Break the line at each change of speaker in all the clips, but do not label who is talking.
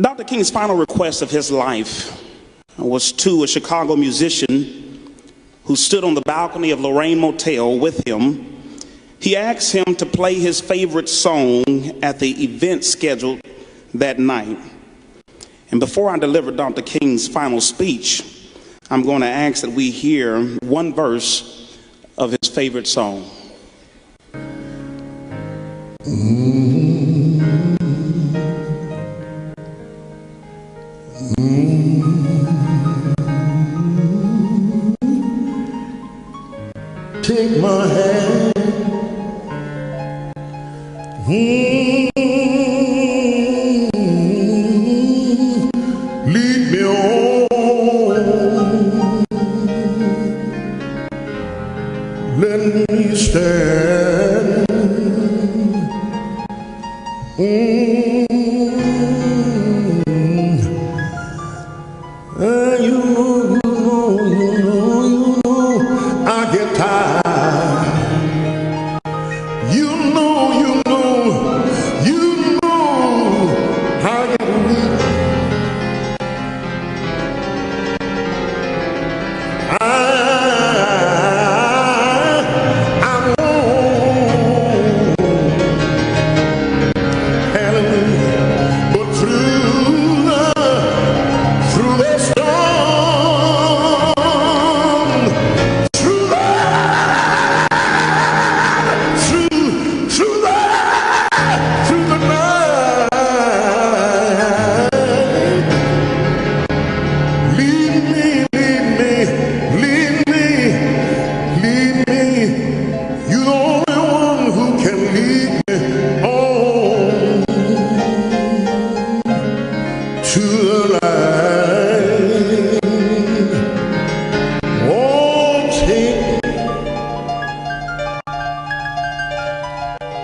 Dr. King's final request of his life was to a Chicago musician who stood on the balcony of Lorraine Motel with him. He asked him to play his favorite song at the event scheduled that night. And before I deliver Dr. King's final speech, I'm going to ask that we hear one verse of his favorite song.
Take my hand, lead me on, let me stand, you know, I get tired. You know, I get weak. I'm old, hallelujah. But through the storm, through the night, lead me. You're the only one who can lead me on to the light. Oh,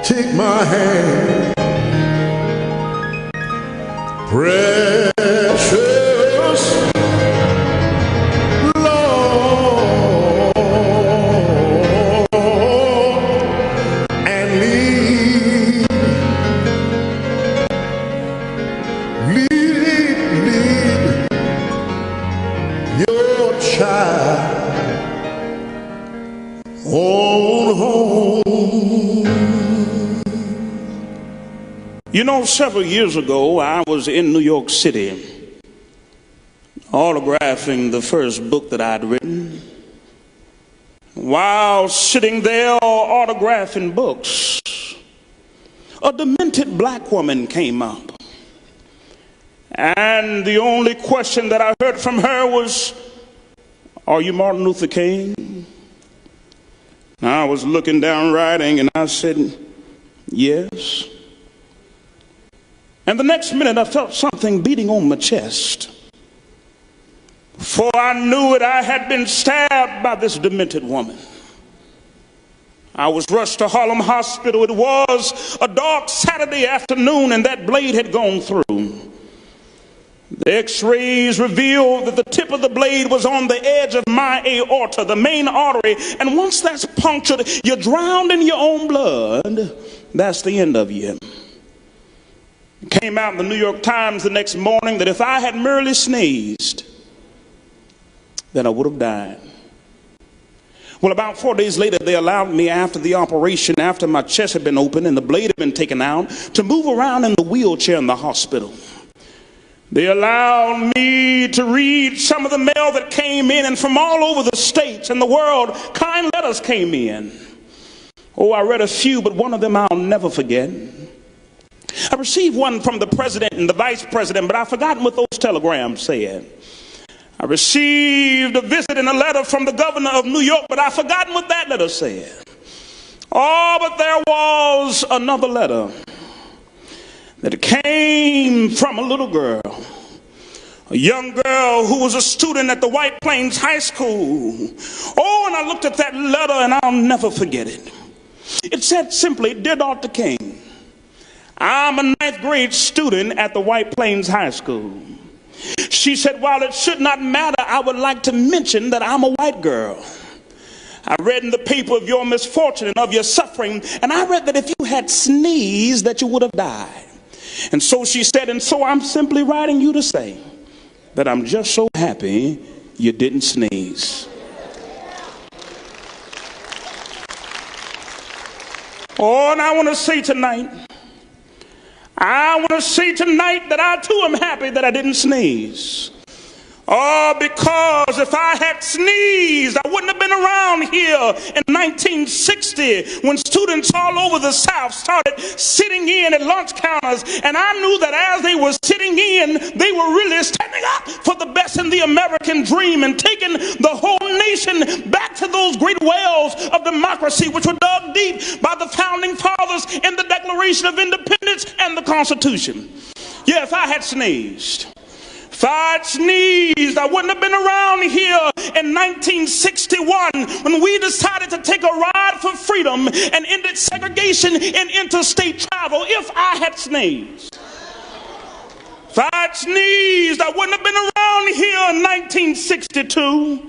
take my hand, precious Lord, and lead your child on home.
You know, several years ago, I was in New York City autographing the first book that I'd written. While sitting there autographing books, a demented black woman came up. And the only question that I heard from her was, "Are you Martin Luther King?" I was looking down writing and I said, "Yes." And the next minute I felt something beating on my chest. For I knew it, I had been stabbed by this demented woman. I was rushed to Harlem Hospital. It was a dark Saturday afternoon and that blade had gone through. The x-rays revealed that the tip of the blade was on the edge of my aorta, the main artery. And once that's punctured, you're drowned in your own blood. That's the end of you. It came out in the New York Times the next morning that if I had merely sneezed, then I would have died. Well, about 4 days later, they allowed me, after the operation, after my chest had been opened and the blade had been taken out, to move around in the wheelchair in the hospital. They allowed me to read some of the mail that came in, and from all over the states and the world, kind letters came in. Oh, I read a few, but one of them I'll never forget. I received one from the president and the vice president, but I've forgotten what those telegrams said. I received a visit and a letter from the governor of New York, but I've forgotten what that letter said. Oh, but there was another letter that came from a little girl, a young girl who was a student at the White Plains High School. Oh, and I looked at that letter and I'll never forget it. It said simply, "Dear Dr. King, I'm a 9th grade student at the White Plains High School." She said, "While it should not matter, I would like to mention that I'm a white girl. I read in the paper of your misfortune and of your suffering, and I read that if you had sneezed that you would have died. And so she said, and so I'm simply writing you to say that I'm just so happy you didn't sneeze. Oh, and I want to say tonight that I too am happy that I didn't sneeze. Oh, because if I had sneezed, I wouldn't have been around here in 1960 when students all over the South started sitting in at lunch counters. And I knew that as they were sitting in, they were really standing up for the best in the American dream and taking the whole nation back to those great wells of democracy which were dug deep by the founding fathers in the Declaration of Independence and the Constitution. Yeah, if I had sneezed. If I'd sneezed, I wouldn't have been around here in 1961 when we decided to take a ride for freedom and ended segregation in interstate travel. If I had sneezed. If I'd sneezed, I wouldn't have been around here in 1962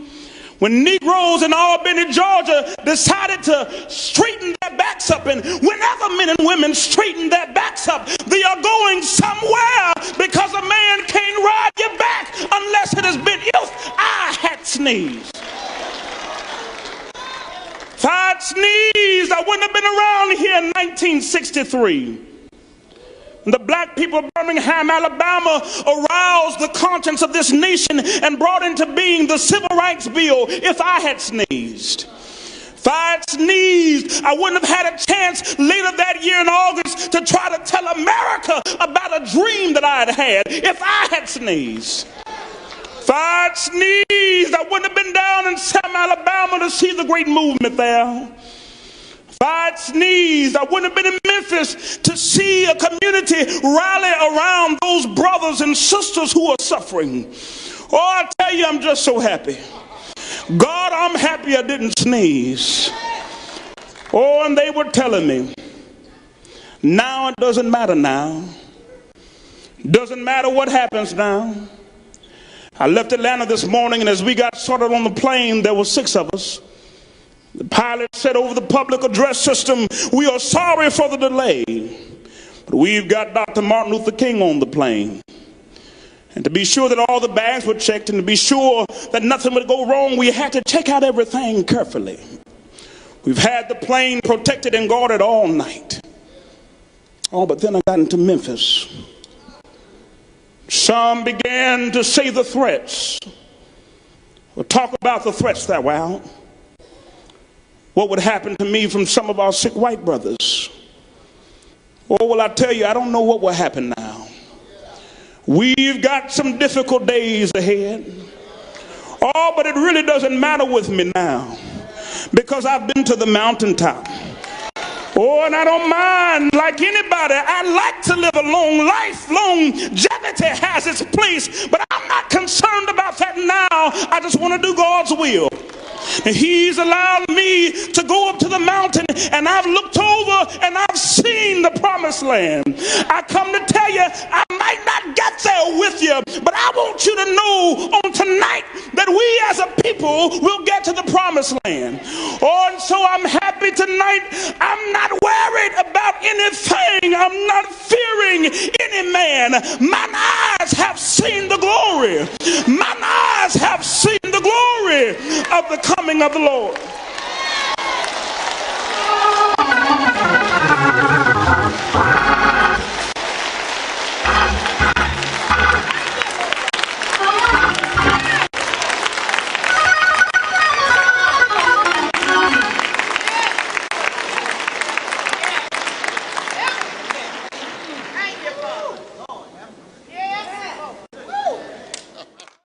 when Negroes in Albany, Georgia decided to straighten their backs up. And whenever men and women straighten their backs up, they are going somewhere, because a man can't ride your back unless it has been if I had sneezed. If I'd sneezed, I wouldn't have been around here in 1963. The black people of Birmingham, Alabama aroused the conscience of this nation and brought into being the Civil Rights Bill. If I had sneezed. If I had sneezed, I wouldn't have had a chance later that year in August to try to tell America about a dream that I had had. If I had sneezed. If I had sneezed, I wouldn't have been down in Selma, Alabama to see the great movement there. If I had sneezed, I wouldn't have been in Memphis to see a community rally around those brothers and sisters who are suffering. Oh, I tell you, I'm just so happy. God, I'm happy I didn't sneeze. Oh, and they were telling me, now it doesn't matter now. Doesn't matter what happens now. I left Atlanta this morning, and as we got started on the plane, there were 6 of us. The pilot said over the public address system, we are sorry for the delay, but we've got Dr. Martin Luther King on the plane. And to be sure that all the bags were checked and to be sure that nothing would go wrong, we had to check out everything carefully. We've had the plane protected and guarded all night. Oh, but then I got into Memphis. Some began to say the threats, or talk about the threats that were out. What would happen to me from some of our sick white brothers? Oh, well, I tell you, I don't know what will happen now. We've got some difficult days ahead. Oh, but it really doesn't matter with me now, because I've been to the mountaintop. Oh, and I don't mind, like anybody, I like to live a long life. Longevity has its place, but I'm not concerned about that now. I just want to do God's will. He's allowed me to go up to the mountain, and I've looked over and I've seen the promised land. I come to tell you, I might not get there with you, but I want you to know on tonight that we as a people will get to the promised land. Oh, and so I'm happy tonight. I'm not worried about anything. I'm not fearing any man. Mine eyes have seen the glory. Mine eyes have seen the glory of the coming of the Lord.